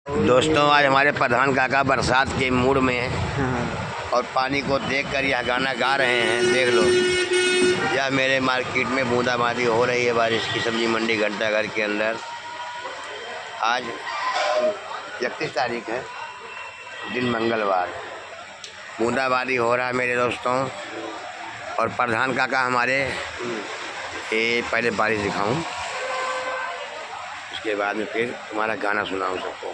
दोस्तों आज हमारे प्रधान काका बरसात के मूड में हैं और पानी को देखकर यह गाना गा रहे हैं। देख लो, यह मेरे मार्केट में बूंदाबांदी हो रही है बारिश की। सब्जी मंडी घंटाघर के अंदर आज 31 तारीख है, दिन मंगलवार। बूंदाबांदी हो रहा है मेरे दोस्तों। और प्रधान काका हमारे ये पहले बारिश दिखाऊं, उसके बाद में फिर तुम्हारा गाना सुनाऊं सबको।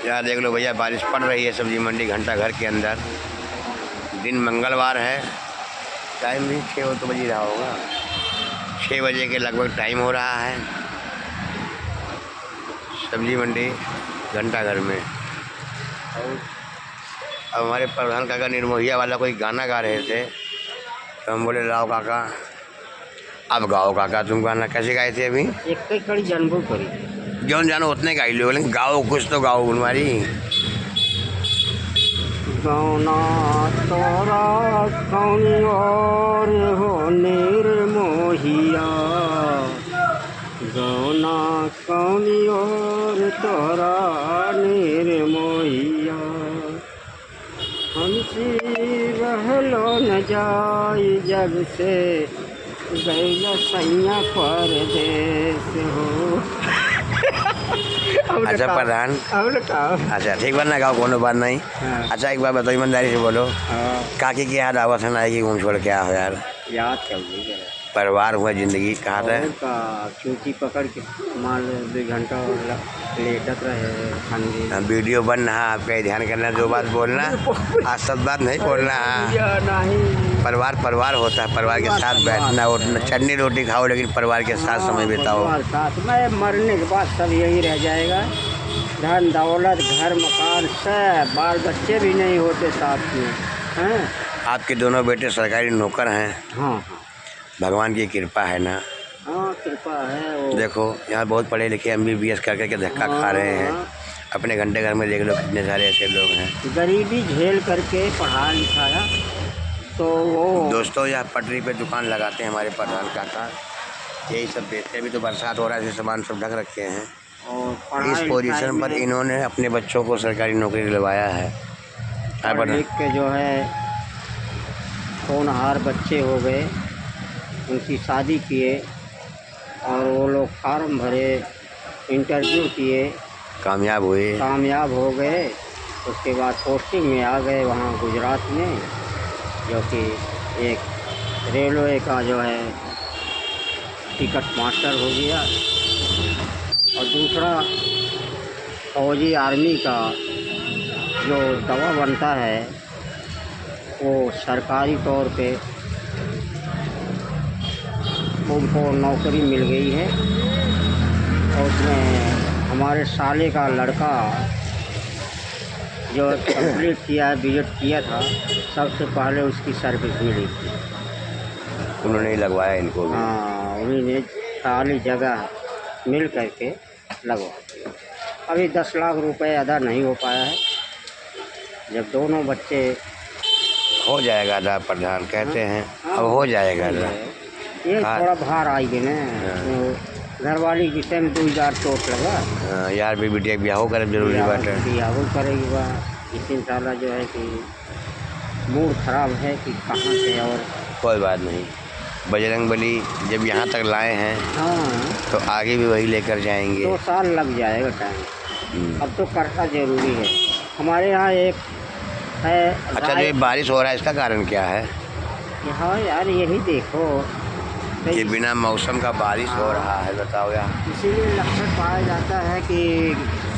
यहाँ देख लो भैया, बारिश पड़ रही है सब्जी मंडी घंटाघर के अंदर। दिन मंगलवार है, टाइम भी 6 तो बज ही रहा होगा, 6 बजे के लगभग टाइम हो रहा है सब्जी मंडी घंटाघर में। और अब हमारे प्रधान काका निर्मोहिया वाला कोई गाना गा रहे थे, तो हम बोले लाओ काका अब गाओ। काका तुम गाना कैसे गाए थे? अभी एक कई कड़ी जानबो करी जौन जानो उतने गाई लो, लेकिन गाओ कुछ तो गाओ गुनवारी। गौना तोरा कौनी और हो निर्मोहिया, गौना कौनी और तोरा निर्मोहिया, हमसे रहलो न जाई जग से, गैया सैया परदेस हो। अच्छा प्रधान, अच्छा ठीक बात ना गाओ, कोनो बात नहीं। हाँ। अच्छा एक बार बताओ, ईमानदारी से बोलो, हाँ, काकी की याद आवत है ना कि घूम छोड़ के आ हो यार? याद चलिए जरा। परिवार हुआ, जिंदगी कहाँ था? का चूटी पकड़ के मान 2 घंटा लेटत रहे ठंडी। वीडियो बन रहा, आपका ध्यान करना, जो बात बोलना आज सब बात नहीं बोलना है। नहीं, परिवार परिवार होता है, परिवार के साथ बैठना, उठना, चटनी रोटी खाओ लेकिन परिवार के साथ समय बिताओ। साथ में मरने के बाद सब यही रह जाएगा, धन दौलत घर मकान सब, बाल बच्चे भी नहीं होते साथ में हैं। आपके दोनों बेटे सरकारी नौकर हैं? हाँ भगवान की कृपा है ना। हाँ, कृपा है वो। देखो यहाँ बहुत पढ़े लिखे MBBS कर करके धक्का खा रहे हैं। अपने घंटाघर में देख लो कितने सारे ऐसे लोग हैं, गरीबी झेल करके पढ़ा लिखाया। तो वो दोस्तों यहाँ पटरी पे दुकान लगाते हैं हमारे प्रधान काका, यही सब बेचते। अभी तो बरसात हो रहा है, सामान सब ढक रखे हैं। और इस पोजीशन पर इन्होंने अपने बच्चों को सरकारी नौकरी दिलवाया है। पढ़ लिख के जो है होनहार बच्चे हो गए, उनकी शादी किए और वो लोग फार्म भरे, इंटरव्यू किए, कामयाब हो गए। उसके बाद पोस्टिंग में आ गए वहाँ गुजरात में, जो कि एक रेलवे का जो है टिकट मास्टर हो गया, और दूसरा फौजी आर्मी का जो दवा बनता है वो सरकारी तौर पे उनको नौकरी मिल गई है। और उसमें हमारे साले का लड़का जो कंप्लीट किया है, B.Ed किया था, सबसे पहले उसकी सर्विस मिली थी। उन्होंने ही लगवाया इनको भी। हाँ, उन्हीं ने खाली जगह मिल करके लगवा दिया। अभी 10 लाख रुपए अदा नहीं हो पाया है। जब दोनों बच्चे हो जाएगा अदा, प्रधान कहते हैं अब हो जाएगा अदा। ये थोड़ा बाहर आई गए ना, घर वाली की टाइम 2000 चोट लगा। यार भी बेटिया ब्याह करे जरूरी बात है, ब्याह करेगी वह। इसी साला जो है कि मूड खराब है कि कहाँ से। और कोई बात नहीं, बजरंगबली जब यहाँ तक लाए हैं हाँ, तो आगे भी वही लेकर जाएंगे। 2 साल लग जाएगा टाइम। अब तो करना जरूरी है। हमारे यहाँ एक है। अच्छा, जो ये बारिश हो रहा है इसका कारण क्या है? हाँ यार, यही देखो कि बिना मौसम का बारिश हो रहा है, बताओ यार। इसीलिए लक्षण पाया जाता है कि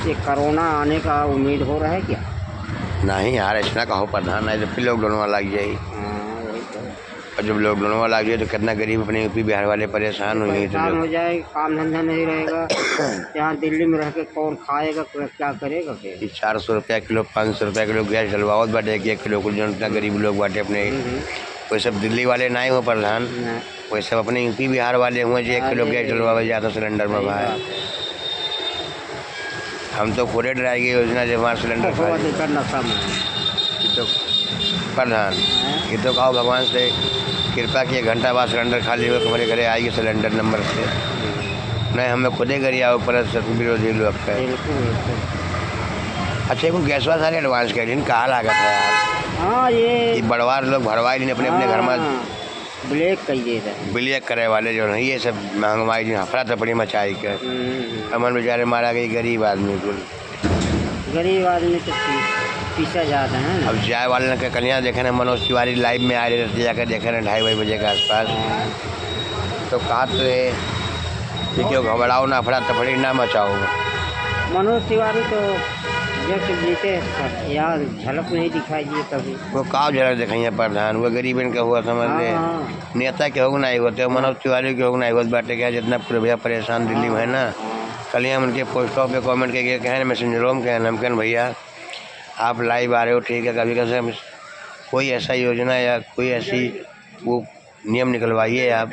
ये कोरोना आने का उम्मीद हो रहा है क्या? नहीं यार, ऐसा कहो प्रधान, नहीं तो फिर लॉकडाउन वाला लग जाए। वही तो। और जब लॉकडाउन वाला लग जाए तो कितना गरीब अपने यूपी बिहार वाले परेशान हो जाए, काम धंधा नहीं रहेगा। यहाँ दिल्ली में रह के कौन खाएगा, क्या करेगा फिर? 400 रुपया किलो, 500 रुपया किलो गैस डलवाओ बाटे, 1 किलो कुल जो इतना गरीब लोग बाटे अपने। कोई सब दिल्ली वाले ना ही हो प्रधान, कोई सब अपने यूपी बिहार वाले हुए जो 1 किलो गैस डलवावे ज़्यादा सिलेंडर में भाई। हम तो खुदे डराई गई योजना जब वहाँ सिलेंडर तो प्रधान ये तो कहो भगवान से कृपा किए, घंटा बाद सिलेंडर खाली हो, तुम्हारे घरे आइए सिलेंडर नंबर से। नहीं हमें खुदे गरिया ऊपर विरोधी लोग का। बिल्कुल बिल्कुल। अच्छा को गैसवा सारे एडवांस कर दिन कहाँ लागत है यार। हाँ ये बड़वार लोग भरवाई दिन अपने अपने घर में ब्लैक कहिए था। ब्लैक करे वाले जो है ये सब महंगाई दिन हफड़ा तफड़ी मचाई के अमन बेचारे मारा गई गरीब आदमी को। गरीब आदमी तो पीछा जाता है ना। अब जाए वाले ने कलियाँ देखे ना मनोज तिवारी लाइव में आ रहे थे जाकर देखे ना 2:30 बजे के आसपास। तो कहा तो ये क्यों घबराओ ना अफड़ा तफड़ी ना मचाओ। मनोज तिवारी तो जब से जीते यार झलक नहीं दिखाई दिए कभी। वो काव झलक दिखाइए प्रधान वो गरीब इनका हुआ समझ ले। नेता के होगा नहीं होते मनोज तिवारी के होगा नहीं होते बाटे क्या जितना पूरे भैया परेशान दिल्ली में है ना। कल हम उनके पोस्टों पे कमेंट करके कहें मैसेंजरों के हम कहें भैया आप लाइव आ रहे हो ठीक है कभी कभी कोई ऐसा योजना या कोई ऐसी वो नियम निकलवाइए आप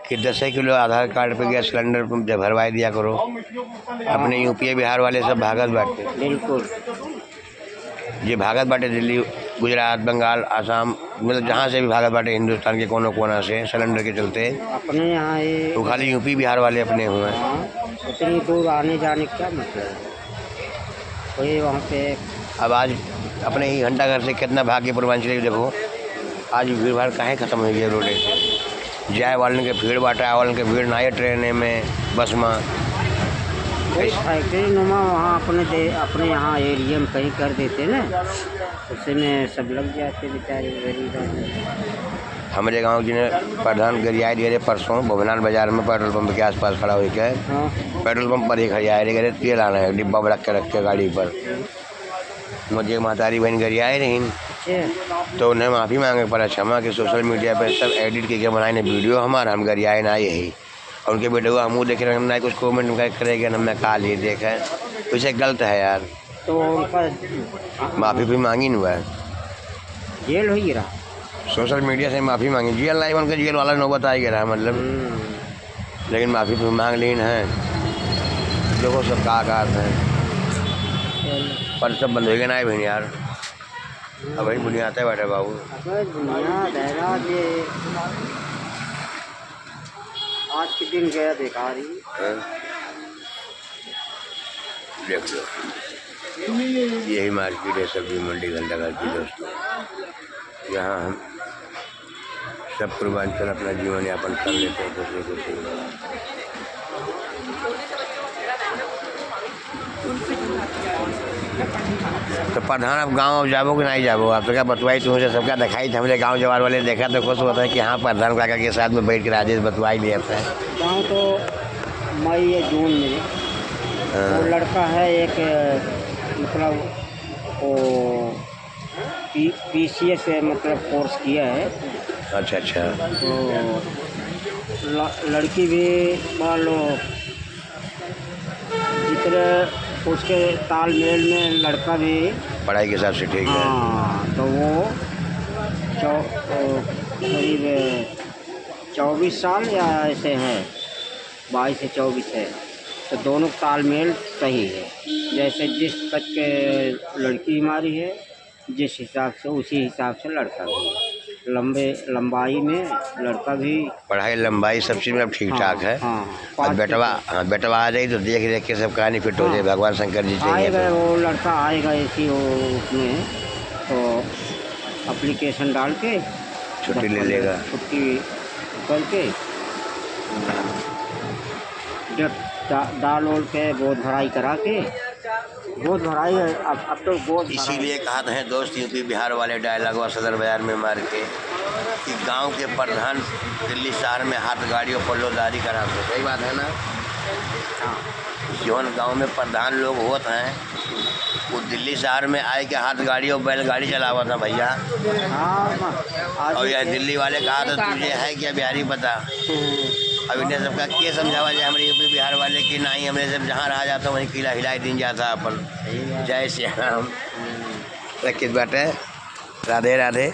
कि 10 किलो आधार कार्ड पे गैस सिलेंडर भरवाई दिया करो। अपने यूपी बिहार वाले सब भागत बाटे। बिल्कुल ये भागत बाटे दिल्ली गुजरात बंगाल आसाम मतलब जहाँ से भी भागत बाटे हिंदुस्तान के कोनों कोना से सिलेंडर के चलते अपने यहाँ ये तो खाली यूपी बिहार वाले अपने हुए हैं। उतनी दूर आने जाने का क्या मतलब है कोई वहाँ पे। अब आज अपने ही घंटा घर से कितना भाग्य पूर्वांचल देखो आज भीड़ भाड़ काहे खत्म हो गई रोडे से। जाए वाले के भीड़ बाटा आए वाले के भीड़ ना है ट्रेन में बस में। फैक्ट्री नुमा वहाँ अपने यहाँ एरिया में कहीं कर देते ना उसी में सब लग जाते बेचारे गरीब। हमारे गांव जिन्हें प्रधान गरियाए दे रहे परसों भवनान बाजार में पेट्रोल पंप के आसपास खड़ा हुई है। पेट्रोल पंप पर ही खड़ियाए रहे तेल आना है डिब्बा रख के गाड़ी पर। मुझे महतारी बहन गरियाए नहीं तो उन्हें माफ़ी मांगे पर क्षमा कि सोशल मीडिया पर सब एडिट करके बनाए ने वीडियो हमारा हम गरियाए ना यही और उनके बेटे को हम देख रहे हैं ना कुछ कमेंट करेंगे ना मैं कहा लिए देखा है वैसे गलत है यार। तो उनका माफ़ी भी मांगी नहीं हुआ है जेल हो गिरा सोशल मीडिया से माफ़ी मांगी जेल नहीं उनके जेल वाला नौबत आ गया मतलब लेकिन माफ़ी भी मांग लीन है देखो सब कहा है पर सब बंद हो गए ना बहन यार। अब भाई बुनियाद है बैठे बाबू आज के दिन गया देखा रही देख लो यही मार्केट है सब्जी मंडी घंटाघर की दोस्तों। यहाँ हम सब पूर्वांचल अपना जीवन यापन कर लेते हैं दूसरे को। तो प्रधान अब गाँव जाबो कि नहीं जाबो आप तो क्या बतवाई तुमसे सबका दिखाई था हमने गाँव जवान वाले देखा तो खुश होता है कि हाँ प्रधान काका के साथ में बैठ कर राजेश बतवाई दिया था। गाँव तो मई या जून में वो लड़का है एक मतलब वो PCS से मतलब कोर्स किया है। अच्छा तो लड़की भी मान लो जितने उसके तालमेल में लड़का भी पढ़ाई के हिसाब से ठीक है। हाँ तो वो करीब 24 साल या ऐसे है 22 से 24 है तो दोनों तालमेल सही है। जैसे जिस तक के लड़की हमारी है जिस हिसाब से उसी हिसाब से लड़का भी लंबाई में लड़का भी पढ़ाई लंबाई सब चीज़ में अब ठीक ठाक है। और बेटवा आ जाए तो देख के सब कहानी फिट हो जाए भगवान शंकर जी चाहिए आएगा वो लड़का आएगा इसी वो उसमें तो एप्लीकेशन डाल के छुट्टी ले लेगा छुट्टी करके डाल ओल के गोद भराई करा के गोद भराई अब तो गोद इसीलिए कहा था दोस्त यूपी बिहार वाले डायलॉग व सदर बाजार में मार के कि गांव के प्रधान दिल्ली शहर में हाथ गाड़ियों पल्लोदारी करा दो। सही बात है ना। हाँ जौन गांव में प्रधान लोग होते हैं वो दिल्ली शहर में आए के हाथ गाड़ी और बैलगाड़ी चलावा था भैया। और यह दिल्ली वाले कहा था तुझे है क्या बिहारी पता। अब इन्हें सबका क्या समझावा जाए हमारे यूपी बिहार वाले कि नहीं हमें सब जहाँ रहा जाता वहीं किला हिलाई दिन जाता अपन। जय श्री राम। किस बात है राधे राधे।